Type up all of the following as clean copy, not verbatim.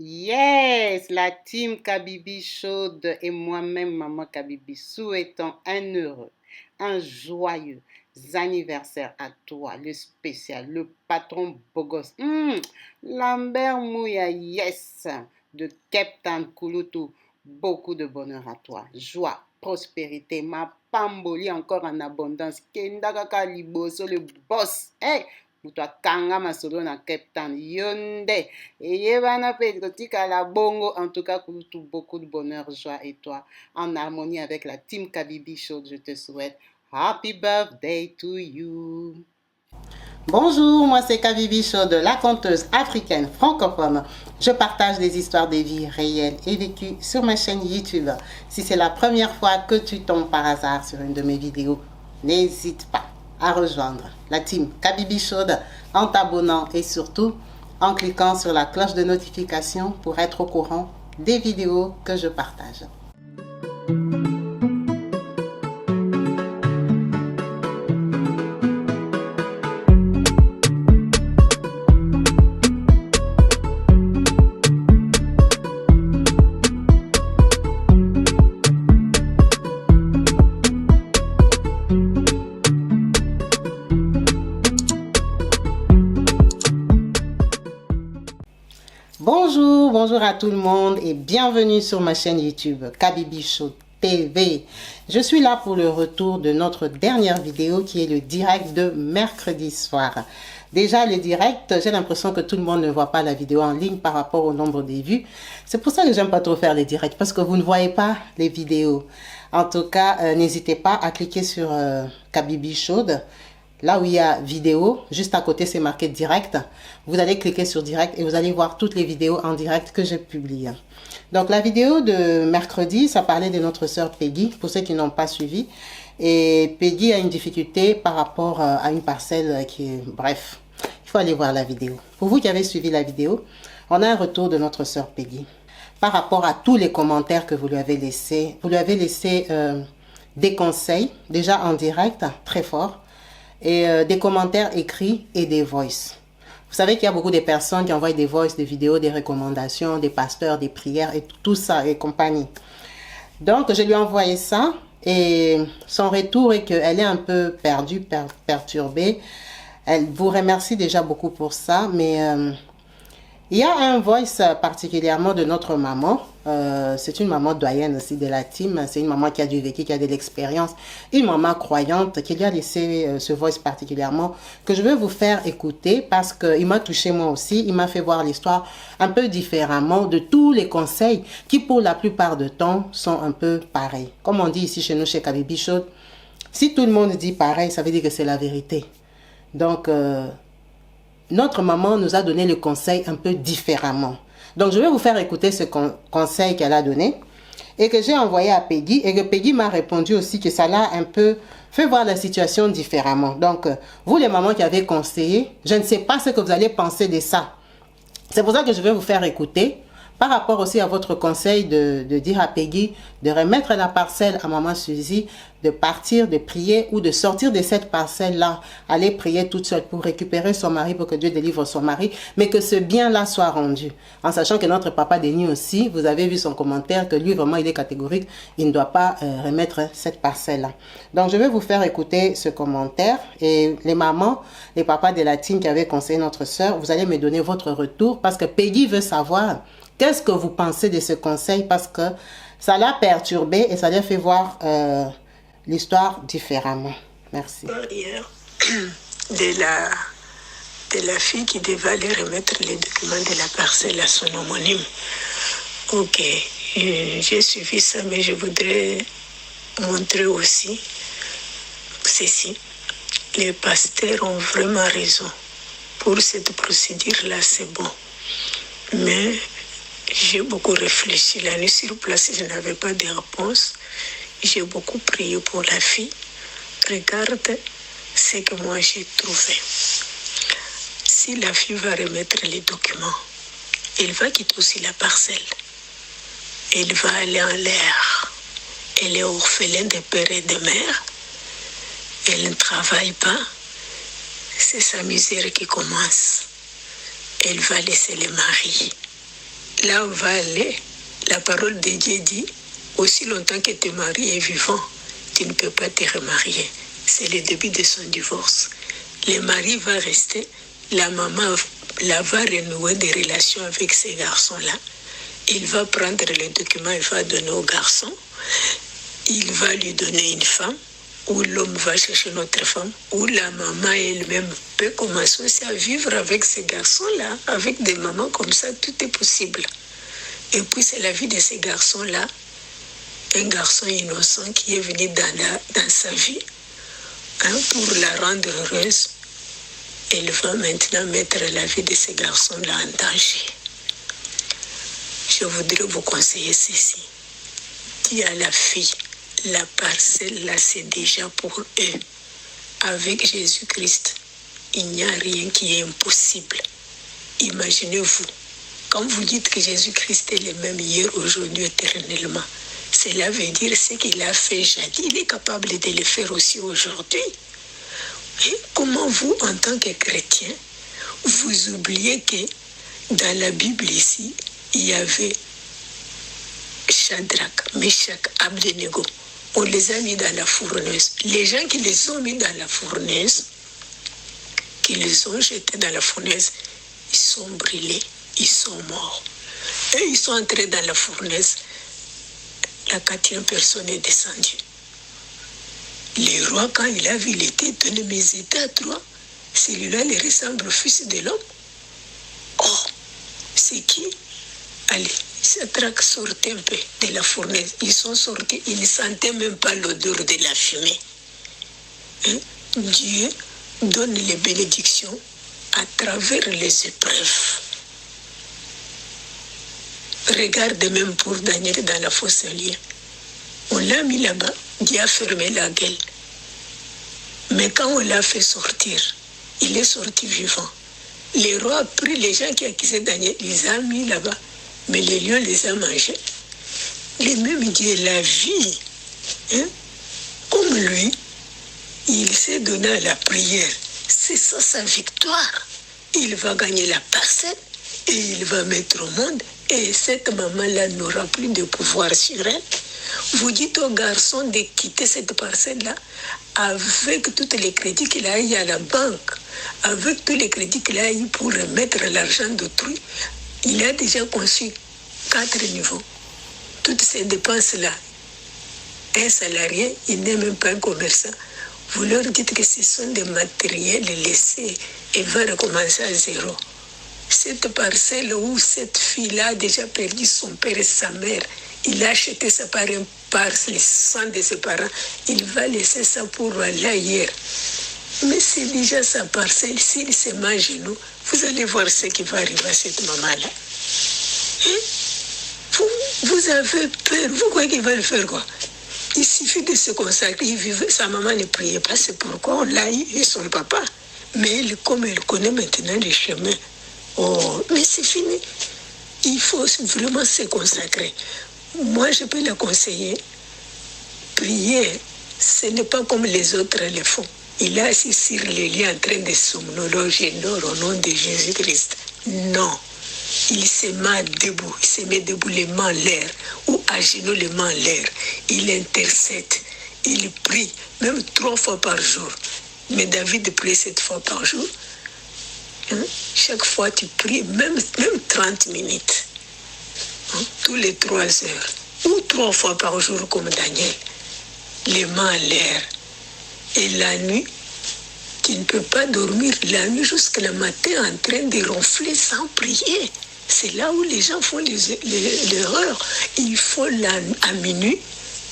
Yes, la team Kabibi Chaude et moi-même, Maman Kabibi, souhaitons un joyeux anniversaire à toi, le spécial, le patron beau gosse. Lambert Mouya, yes, de Cape Town, Kouloutou. Beaucoup de bonheur à toi, joie, prospérité, ma pamboli encore en abondance. Kendaka Liboso, le boss. Hey! Mutwa kanga masolo na Cape Town yonde eyebana pe kotika la bongo. En tout cas, tout beaucoup de bonheur, joie et toi en harmonie avec la team Kabibi Show. Je te souhaite happy birthday to you. Bonjour, moi c'est Kabibi Show de la conteuse africaine francophone. Je partage des histoires de vie réelles et vécues sur ma chaîne YouTube. Si c'est la première fois que tu tombes par hasard sur une de mes vidéos, n'hésite pas à rejoindre la team Kabibi Chaude en t'abonnant et surtout en cliquant sur la cloche de notification pour être au courant des vidéos que je partage. Bonjour à tout le monde et bienvenue sur ma chaîne YouTube Kabibi Show TV. Je suis là pour le retour de notre dernière vidéo qui est le direct de mercredi soir. Déjà le direct, j'ai l'impression que tout le monde ne voit pas la vidéo en ligne par rapport au nombre de vues. C'est pour ça que j'aime pas trop faire les directs parce que vous ne voyez pas les vidéos. En tout cas, n'hésitez pas à cliquer sur Kabibi Show. Là où il y a vidéo, juste à côté c'est marqué direct. Vous allez cliquer sur direct et vous allez voir toutes les vidéos en direct que j'ai publiées. Donc la vidéo de mercredi, ça parlait de notre sœur Peggy, pour ceux qui n'ont pas suivi. Et Peggy a une difficulté par rapport à une parcelle qui est... Bref, il faut aller voir la vidéo. Pour vous qui avez suivi la vidéo, on a un retour de notre sœur Peggy. Par rapport à tous les commentaires que vous lui avez laissés, des conseils, déjà en direct, très fort. Et des commentaires écrits et des voices. Vous savez qu'il y a beaucoup de personnes qui envoient des voices, des vidéos, des recommandations, des pasteurs, des prières et tout ça et compagnie. Donc, je lui ai envoyé ça et son retour est qu'elle est un peu perdue, perturbée. Elle vous remercie déjà beaucoup pour ça, mais il y a un voice particulièrement de notre maman. C'est une maman doyenne aussi de la team. C'est une maman qui a du vécu, qui a de l'expérience. Une maman croyante qui lui a laissé ce voice particulièrement que je vais vous faire écouter parce qu'il m'a touché moi aussi. Il m'a fait voir l'histoire un peu différemment de tous les conseils qui pour la plupart du temps sont un peu pareils. Comme on dit ici chez nous, chez Kabibi Show, si tout le monde dit pareil, ça veut dire que c'est la vérité. Donc... notre maman nous a donné le conseil un peu différemment. Donc, je vais vous faire écouter ce conseil qu'elle a donné et que j'ai envoyé à Peggy et que Peggy m'a répondu aussi que ça l'a un peu fait voir la situation différemment. Donc, vous les mamans qui avez conseillé, je ne sais pas ce que vous allez penser de ça. C'est pour ça que je vais vous faire écouter par rapport aussi à votre conseil de dire à Peggy de remettre la parcelle à maman Suzy, de partir, de prier ou de sortir de cette parcelle-là, aller prier toute seule pour récupérer son mari, pour que Dieu délivre son mari, mais que ce bien-là soit rendu. En sachant que notre papa Denis aussi, vous avez vu son commentaire, que lui vraiment il est catégorique, il ne doit pas remettre cette parcelle-là. Donc je vais vous faire écouter ce commentaire et les mamans, les papas de la team qui avaient conseillé notre soeur, vous allez me donner votre retour parce que Peggy veut savoir qu'est-ce que vous pensez de ce conseil parce que ça l'a perturbé et ça lui a fait voir l'histoire différemment. Merci. De la fille qui devait aller remettre les documents de la parcelle à son homonyme. Ok, j'ai suivi ça, mais je voudrais montrer aussi ceci. Les pasteurs ont vraiment raison. Pour cette procédure-là, c'est bon. Mais j'ai beaucoup réfléchi. La nuit sur place, je n'avais pas de réponse. J'ai beaucoup prié pour la fille. Regarde ce que moi j'ai trouvé. Si la fille va remettre les documents, elle va quitter aussi la parcelle. Elle va aller en l'air. Elle est orpheline de père et de mère. Elle ne travaille pas. C'est sa misère qui commence. Elle va laisser le mari. là on va aller. La parole de Dieu dit, aussi longtemps que ton mari est vivant, tu ne peux pas te remarier. C'est le début de son divorce. Le mari va rester, la maman va renouer des relations avec ces garçons-là. Il va prendre le document, il va donner au garçon. Il va lui donner une femme, ou l'homme va chercher une autre femme, ou la maman elle-même peut commencer aussi à vivre avec ces garçons-là, avec des mamans comme ça, tout est possible. Et puis c'est la vie de ces garçons-là, un garçon innocent qui est venu dans sa vie, pour la rendre heureuse. Il va maintenant mettre la vie de ces garçons-là en danger. Je voudrais vous conseiller ceci. Dis à la fille, la parcelle là c'est déjà pour eux. Avec Jésus-Christ, il n'y a rien qui est impossible. Imaginez-vous, quand vous dites que Jésus-Christ est le même hier, aujourd'hui, éternellement, cela veut dire ce qu'il a fait jadis, il est capable de le faire aussi aujourd'hui. Et comment vous, en tant que chrétien, vous oubliez que dans la Bible ici, il y avait Shadrach, Meshach, Abednego. On les a mis dans la fournaise. Les gens qui les ont mis dans la fournaise, qui les ont jetés dans la fournaise, ils sont brûlés, ils sont morts. Et ils sont entrés dans la fournaise. La 4e personne est descendue. Le roi, quand il a vu, il était étonné, mais ils étaient à 3. Celui-là, il ressemble au fils de l'homme. Oh, c'est qui? Allez, Shadrach sortait un peu de la fournaise. Ils sont sortis, ils ne sentaient même pas l'odeur de la fumée. Dieu donne les bénédictions à travers les épreuves. Regarde même pour Daniel dans la fosse à lieu. On l'a mis là-bas, Dieu a fermé la gueule. Mais quand on l'a fait sortir, il est sorti vivant. Les rois a pris les gens qui accusaient Daniel, ils les ont mis là-bas. Mais les lions les ont mangés. Le même Dieu, la vie, comme lui, il s'est donné à la prière. C'est ça sa victoire. Il va gagner la parcelle et il va mettre au monde. Et cette maman-là n'aura plus de pouvoir sur elle. Vous dites au garçon de quitter cette parcelle-là avec tous les crédits qu'il a eu à la banque, avec tous les crédits qu'il a eu pour remettre l'argent d'autrui. Il a déjà conçu 4 niveaux. Toutes ces dépenses-là, un salarié, il n'est même pas un commerçant. Vous leur dites que ce sont des matériels laissés et va recommencer à zéro. Cette parcelle où cette fille-là a déjà perdu son père et sa mère, il a acheté ça par le sang de ses parents, il va laisser ça pour aller ailleurs. Mais c'est déjà sa parcelle, s'il se met à genoux, vous allez voir ce qui va arriver à cette maman-là. Vous avez peur, vous croyez qu'il va le faire quoi? Il suffit de se consacrer, sa maman ne priait pas, c'est pourquoi on l'a eu et son papa. Mais comme elle connaît maintenant les chemins, oh, mais c'est fini. Il faut vraiment se consacrer. Moi, je peux la conseiller. Prier, ce n'est pas comme les autres le font. Il est assis sur le lit en train de somnologer au nom de Jésus-Christ. Non. Il se met debout. Il se met debout les mains en l'air ou à genoux les mains en l'air. Il intercède. Il prie, même 3 fois par jour. Mais David prie 7 fois par jour. Chaque fois tu pries, même 30 minutes. Tous les 3 heures. Ou 3 fois par jour comme Daniel. Les mains en l'air. Et la nuit, tu ne peux pas dormir la nuit jusqu'à le matin en train de ronfler sans prier. C'est là où les gens font l'erreur. Il faut à minuit,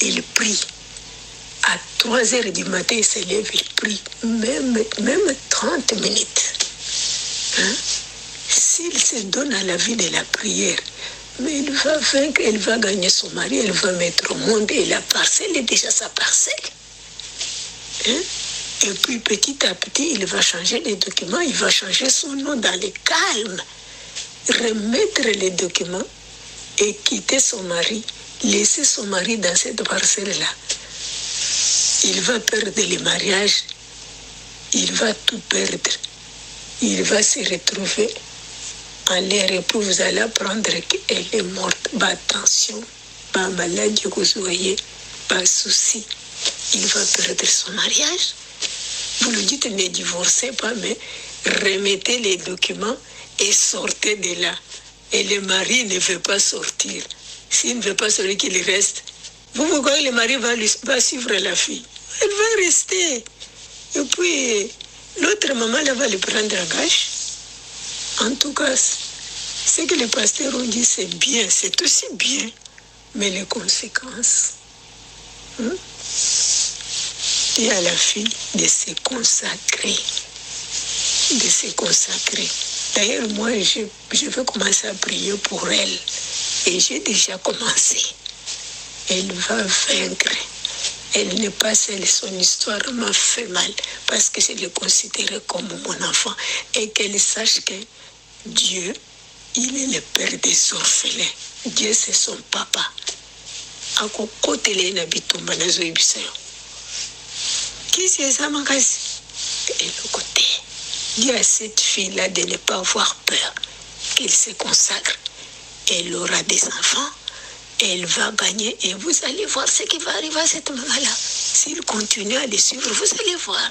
ils prient. À 3 heures du matin, ils se lèvent, ils prient. Même 30 minutes. S'il se donne à la vie de la prière, mais il va vaincre, elle va gagner son mari, elle va mettre au monde et la parcelle est déjà sa parcelle. Et puis petit à petit, il va changer les documents, il va changer son nom dans le calme, remettre les documents et quitter son mari, laisser son mari dans cette parcelle-là. Il va perdre le mariage, il va tout perdre. Il va se retrouver en l'air et puis vous allez apprendre qu'elle est morte. Bah, attention, pas maladie que vous voyez, pas souci. Il va perdre son mariage. Vous lui dites ne divorcez pas, mais remettez les documents et sortez de là. Et le mari ne veut pas sortir. S'il ne veut pas sortir, qu'il reste. Vous voyez, le mari va suivre la fille. Elle va rester. Et puis, l'autre maman, elle va le prendre à gâche. En tout cas, ce que les pasteurs ont dit, c'est bien, c'est aussi bien. Mais les conséquences, et à la fille de se consacrer. De se consacrer. D'ailleurs, moi, je vais commencer à prier pour elle. Et j'ai déjà commencé. Elle va vaincre. Elle n'est pas seule. Son histoire m'a fait mal. Parce que je le considère comme mon enfant. Et qu'elle sache que Dieu, il est le père des orphelins. Dieu, c'est son papa. À côté de l'habitumba na zoibisayo. Qui c'est ça, Makasi? Et le côté. Dis à cette fille-là de ne pas avoir peur, qu'elle se consacre. Elle aura des enfants, elle va gagner et vous allez voir ce qui va arriver à cette maman-là. S'il continue à les suivre, vous allez voir.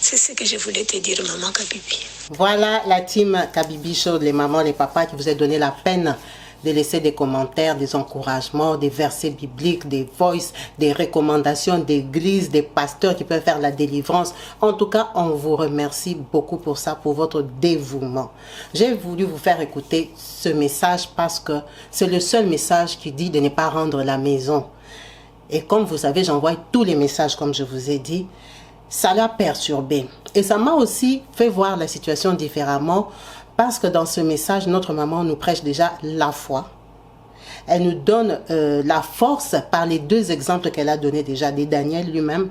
C'est ce que je voulais te dire, maman Kabibi. Voilà la team Kabibi Show, les mamans, les papas qui vous a donné la peine de laisser des commentaires, des encouragements, des versets bibliques, des voices, des recommandations d'église, des pasteurs qui peuvent faire la délivrance. En tout cas, on vous remercie beaucoup pour ça, pour votre dévouement. J'ai voulu vous faire écouter ce message parce que c'est le seul message qui dit de ne pas rendre la maison. Et comme vous savez, j'envoie tous les messages comme je vous ai dit. Ça l'a perturbé. Et ça m'a aussi fait voir la situation différemment. Parce que dans ce message, notre maman nous prêche déjà la foi. Elle nous donne la force par les deux exemples qu'elle a donnés déjà, de Daniel lui-même,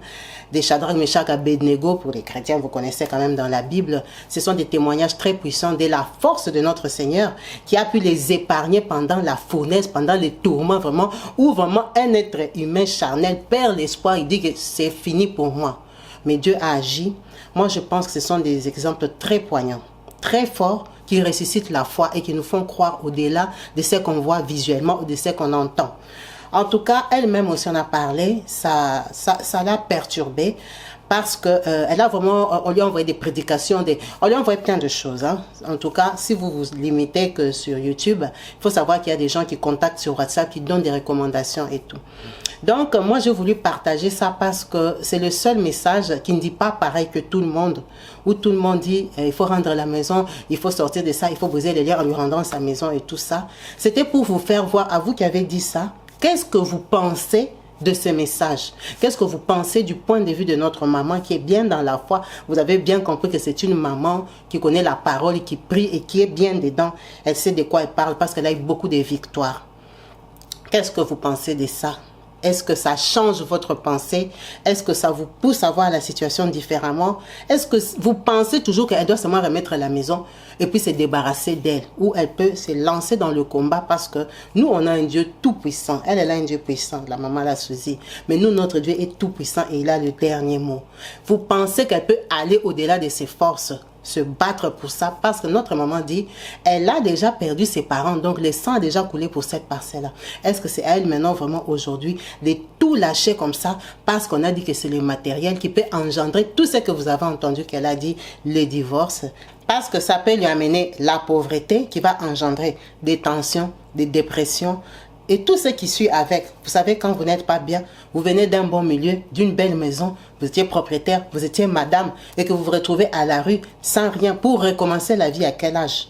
de Shadrach, Meshach, Abednego, pour les chrétiens, vous connaissez quand même dans la Bible. Ce sont des témoignages très puissants de la force de notre Seigneur qui a pu les épargner pendant la fournaise, pendant les tourments vraiment, où vraiment un être humain charnel perd l'espoir, il dit que c'est fini pour moi. Mais Dieu a agi. Moi, je pense que ce sont des exemples très poignants, très forts, qui ressuscitent la foi et qui nous font croire au-delà de ce qu'on voit visuellement ou de ce qu'on entend. En tout cas, elle-même aussi en a parlé, ça l'a perturbée parce que elle a vraiment, on lui a envoyé des prédications, on lui a envoyé plein de choses. Hein. En tout cas, si vous vous limitez que sur YouTube, il faut savoir qu'il y a des gens qui contactent sur WhatsApp, qui donnent des recommandations et tout. Donc, moi, j'ai voulu partager ça parce que c'est le seul message qui ne dit pas pareil que tout le monde, où tout le monde dit il faut rendre la maison, il faut sortir de ça, il faut briser les liens en lui rendant sa maison et tout ça. C'était pour vous faire voir, à vous qui avez dit ça, qu'est-ce que vous pensez de ce message? Qu'est-ce que vous pensez du point de vue de notre maman qui est bien dans la foi? Vous avez bien compris que c'est une maman qui connaît la parole, qui prie et qui est bien dedans. Elle sait de quoi elle parle parce qu'elle a eu beaucoup de victoires. Qu'est-ce que vous pensez de ça? Est-ce que ça change votre pensée? Est-ce que ça vous pousse à voir la situation différemment? Est-ce que vous pensez toujours qu'elle doit seulement remettre la maison et puis se débarrasser d'elle? Ou elle peut se lancer dans le combat parce que nous, on a un Dieu tout puissant. Elle a un Dieu puissant, la maman la Suzy. Mais nous, notre Dieu est tout puissant et il a le dernier mot. Vous pensez qu'elle peut aller au-delà de ses forces? Se battre pour ça parce que notre maman dit elle a déjà perdu ses parents, donc le sang a déjà coulé pour cette parcelle-là. Est-ce que c'est à elle maintenant vraiment aujourd'hui de tout lâcher comme ça parce qu'on a dit que c'est le matériel qui peut engendrer tout ce que vous avez entendu qu'elle a dit, le divorce, parce que ça peut lui amener la pauvreté qui va engendrer des tensions, des dépressions et tout ce qui suit avec. Vous savez, quand vous n'êtes pas bien, vous venez d'un bon milieu, d'une belle maison, vous étiez propriétaire, vous étiez madame, et que vous vous retrouvez à la rue sans rien pour recommencer la vie à quel âge?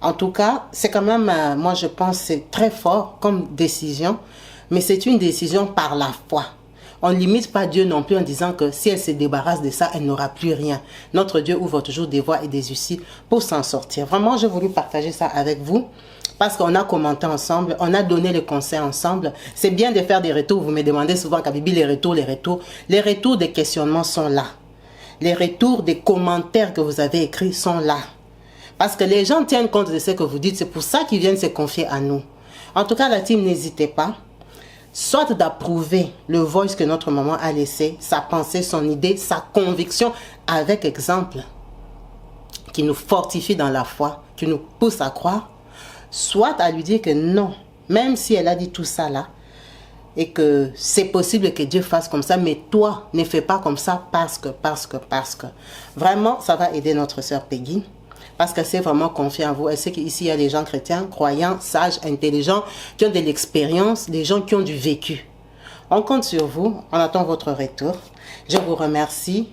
En tout cas, c'est quand même, moi je pense, c'est très fort comme décision, mais c'est une décision par la foi. On ne limite pas Dieu non plus en disant que si elle se débarrasse de ça, elle n'aura plus rien. Notre Dieu ouvre toujours des voies et des issues pour s'en sortir. Vraiment, j'ai voulu partager ça avec vous. Parce qu'on a commenté ensemble, on a donné les conseils ensemble. C'est bien de faire des retours. Vous me demandez souvent, Kabibi, les retours. Les retours des questionnements sont là. Les retours des commentaires que vous avez écrits sont là. Parce que les gens tiennent compte de ce que vous dites. C'est pour ça qu'ils viennent se confier à nous. En tout cas, la team, n'hésitez pas. Soit d'approuver le voice que notre maman a laissé, sa pensée, son idée, sa conviction, avec exemple, qui nous fortifie dans la foi, tu nous pousses à croire, soit à lui dire que non, même si elle a dit tout ça là, et que c'est possible que Dieu fasse comme ça, mais toi, ne fais pas comme ça parce que. Vraiment, ça va aider notre sœur Peggy, parce qu'elle s'est vraiment confiée en vous. Elle sait qu'ici, il y a des gens chrétiens, croyants, sages, intelligents, qui ont de l'expérience, des gens qui ont du vécu. On compte sur vous, on attend votre retour. Je vous remercie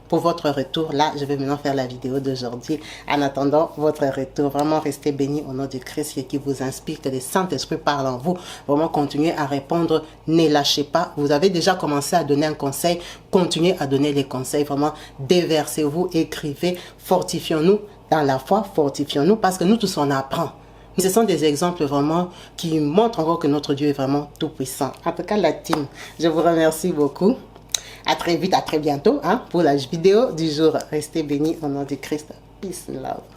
pour votre retour. Là, je vais maintenant faire la vidéo d'aujourd'hui. En attendant votre retour, vraiment restez bénis au nom de Christ et qui vous inspire, que le Saint-Esprit parle en vous. Vraiment continuez à répondre, ne lâchez pas. Vous avez déjà commencé à donner un conseil, continuez à donner les conseils. Vraiment, déversez-vous, écrivez, fortifions-nous dans la foi, fortifions-nous parce que nous tous on apprend. Ce sont des exemples vraiment qui montrent encore que notre Dieu est vraiment tout puissant. En tout cas, la team, je vous remercie beaucoup. À très vite, à très bientôt pour la vidéo du jour. Restez bénis au nom de Christ. Peace and love.